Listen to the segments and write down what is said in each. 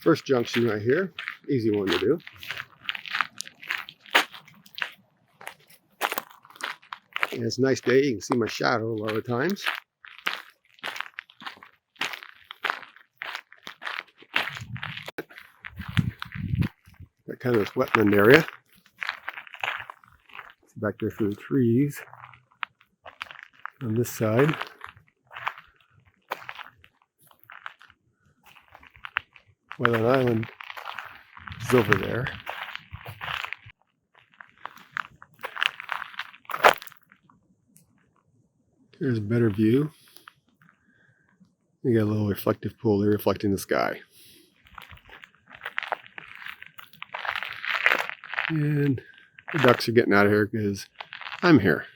First junction right here, easy one to do. And it's a nice day, you can see my shadow a lot of times. Got kind of this wetland area. Back there through the trees on this side. Wetland Island is over there. Here's a better view. You got a little reflective pool there reflecting the sky. And the ducks are getting out of here because I'm here.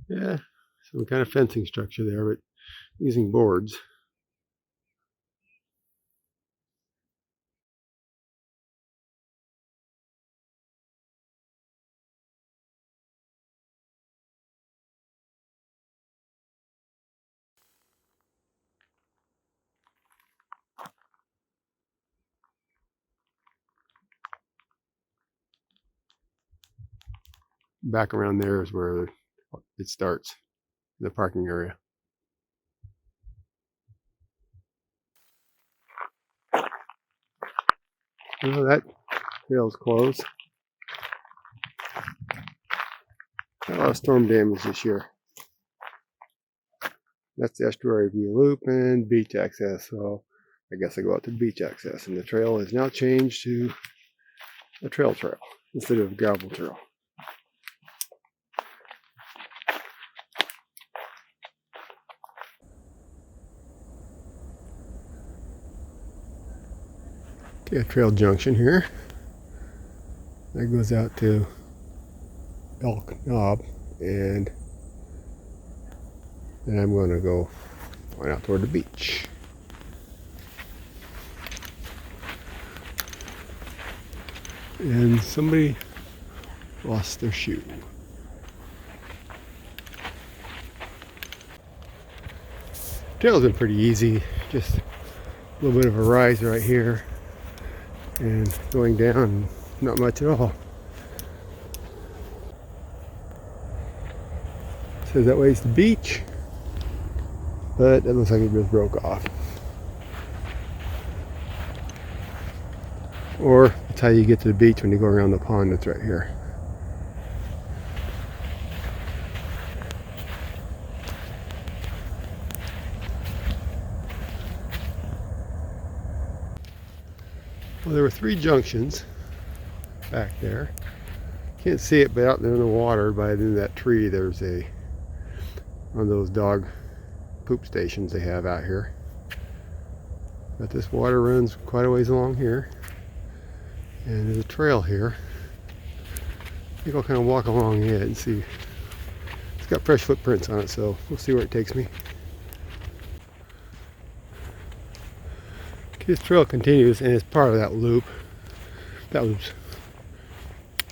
Yeah, some kind of fencing structure there, but using boards. Back around there is where it starts, the parking area. Oh, that trail's closed. Got a lot of storm damage this year. That's the estuary view loop and beach access. So I guess I go out to beach access, and the trail is now changed to a trail instead of a gravel trail. Okay, a trail junction here. That goes out to Elk Knob, and then I'm going to go on out toward the beach. And somebody lost their shoe. Trail's been pretty easy, just a little bit of a rise right here, and going down, not much at all. Says that way's the beach, but it looks like it just broke off. Or that's how you get to the beach when you go around the pond that's right here. Well, there were 3 junctions back there. Can't see it, but out there in the water by the end of that tree, there's one of those dog poop stations they have out here. But this water runs quite a ways along here. And there's a trail here. I think I'll kind of walk along it and see. It's got fresh footprints on it, so we'll see where it takes me. Okay, this trail continues, and it's part of that loop. That was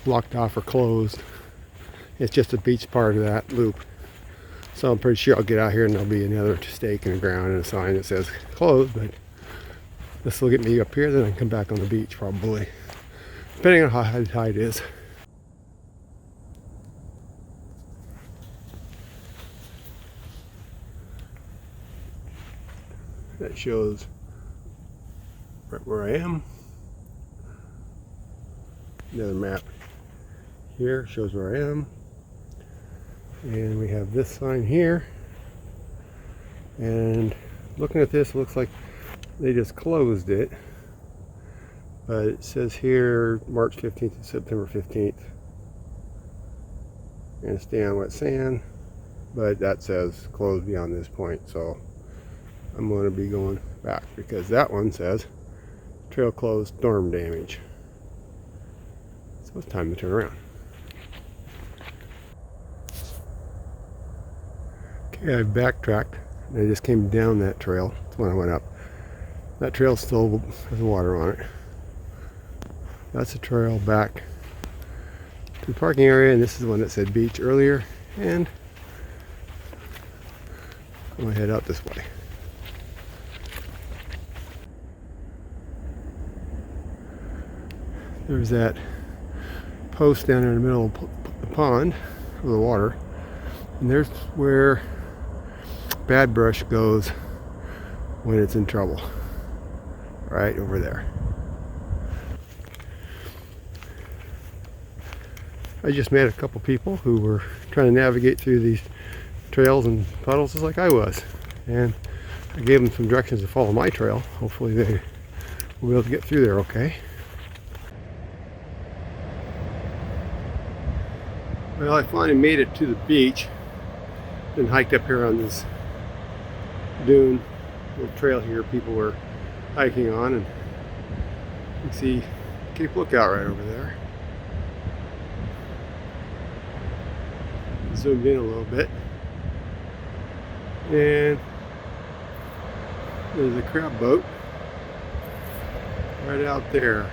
blocked off or closed. It's just a beach part of that loop. So I'm pretty sure I'll get out here and there'll be another stake in the ground and a sign that says closed, but this will get me up here, then I can come back on the beach probably, depending on how high the tide is. That shows right where I am. Another map here shows where I am. And we have this sign here. And looking at this, it looks like they just closed it. But it says here March 15th to September 15th. And stay on wet sand. But that says closed beyond this point. So I'm going to be going back because that one says trail closed, storm damage. So it's time to turn around. Okay, I backtracked and I just came down that trail. That's when I went up. That trail still has water on it. That's a trail back to the parking area, and this is the one that said beach earlier, and I'm gonna head out this way. There's that post down in the middle of the pond, of the water, and there's where bad brush goes when it's in trouble, right over there. I just met a couple people who were trying to navigate through these trails and puddles just like I was, and I gave them some directions to follow my trail. Hopefully they will be able to get through there okay. Well, I finally made it to the beach and hiked up here on this dune, little trail here people were hiking on, and you can see Cape Lookout right over there. Zoomed in a little bit, and there's a crab boat right out there.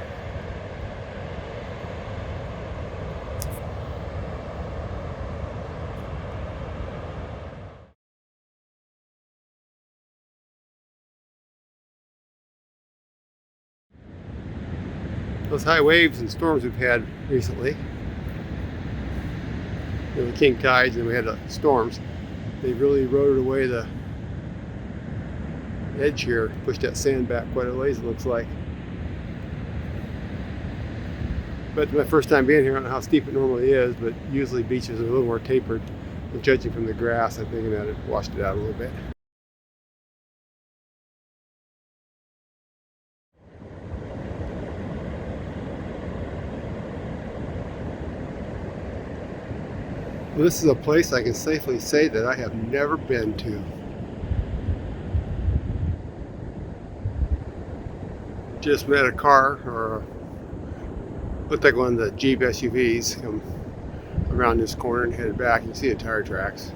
Those high waves and storms we've had recently, the king tides, and we had the storms, they really eroded away the edge here, pushed that sand back quite a ways, it looks like. But my first time being here, I don't know how steep it normally is, but usually beaches are a little more tapered. But judging from the grass, I'm thinking that it washed it out a little bit. Well, this is a place I can safely say that I have never been to. Just met a car, or looked like one of the Jeep SUVs, come around this corner and headed back. You can see the tire tracks.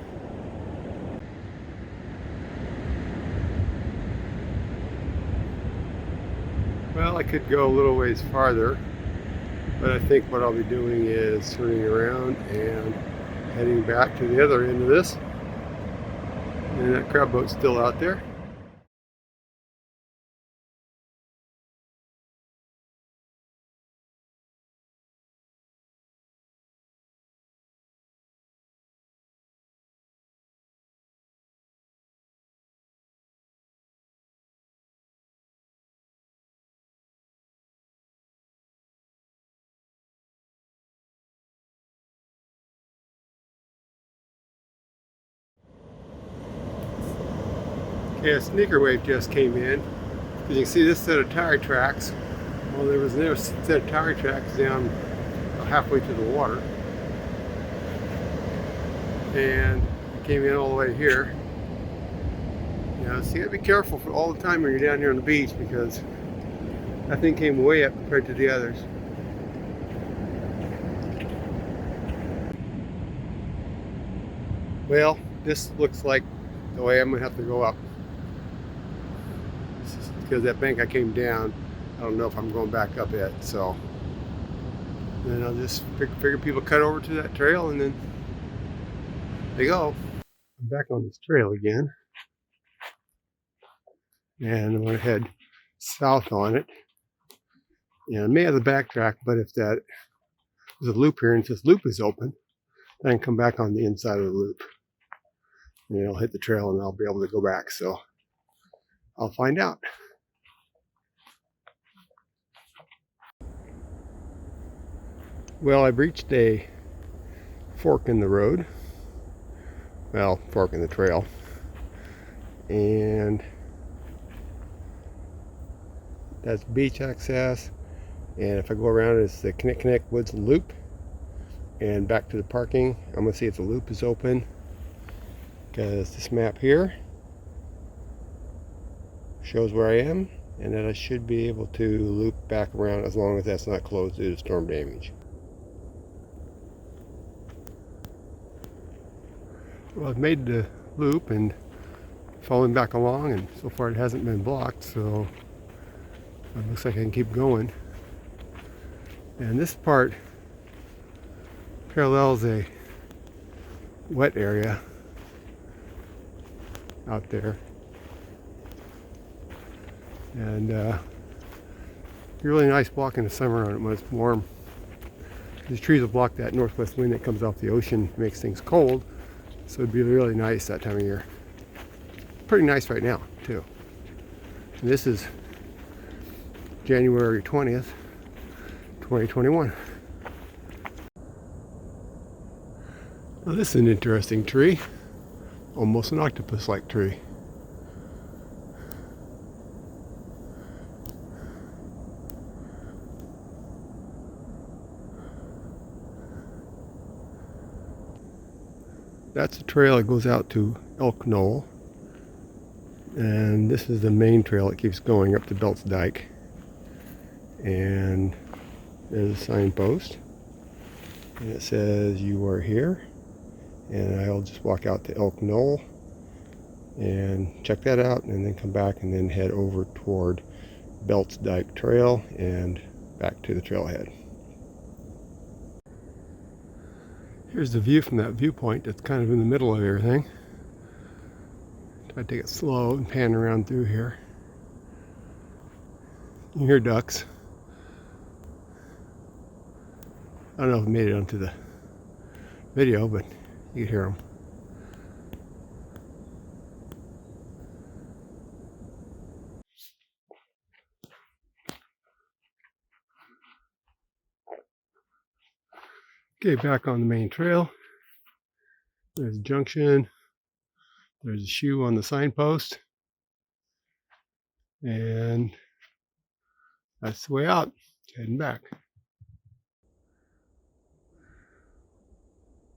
Well, I could go a little ways farther, but I think what I'll be doing is turning around and heading back to the other end of this. And that crab boat's still out there. Okay, a sneaker wave just came in. You can see this set of tire tracks. Well, there was another set of tire tracks down halfway to the water, and it came in all the way here. You know, so you gotta be careful for all the time when you're down here on the beach, because that thing came way up compared to the others. Well, this looks like the way I'm gonna have to go up, because that bank I came down, I don't know if I'm going back up yet. So then I'll just figure people cut over to that trail, and then they go. I'm back on this trail again, and I'm going to head south on it. And I may have to backtrack, but if that there's a loop here, and if this loop is open, then I can come back on the inside of the loop, and it'll hit the trail, and I'll be able to go back. So I'll find out. Well, I've reached a fork in the road. Well, fork in the trail. And that's beach access. And if I go around, it's the Knick Woods Loop. And back to the parking. I'm going to see if the loop is open, because this map here shows where I am, and that I should be able to loop back around as long as that's not closed due to storm damage. Well, I've made the loop and following back along, and so far it hasn't been blocked, so it looks like I can keep going. And this part parallels a wet area out there. And really nice block in the summer when it's warm. These trees will block that northwest wind that comes off the ocean, makes things cold. So it'd be really nice that time of year. Pretty nice right now, too. And this is January 20th, 2021. Now this is an interesting tree. Almost an octopus-like tree. That's a trail that goes out to Elk Knoll. And this is the main trail that keeps going up to Belts Dyke. And there's a signpost. And it says, "You are here." And I'll just walk out to Elk Knoll and check that out, and then come back and then head over toward Belts Dyke Trail and back to the trailhead. Here's the view from that viewpoint that's kind of in the middle of everything. Try to take it slow and pan around through here. You hear ducks. I don't know if it made it onto the video, but you can hear them. Okay, back on the main trail. There's a junction. There's a shoe on the signpost. And that's the way out. Heading back.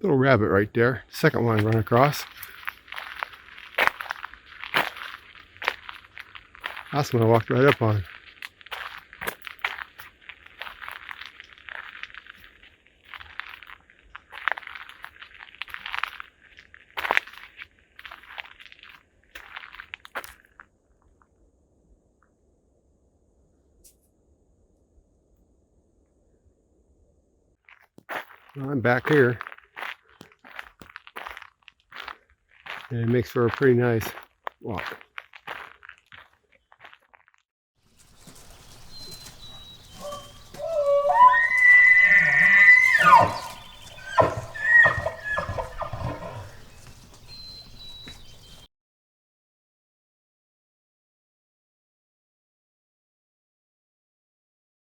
Little rabbit right there. Second one I run across. That's one I walked right up on. Well, I'm back here. And it makes for a pretty nice walk.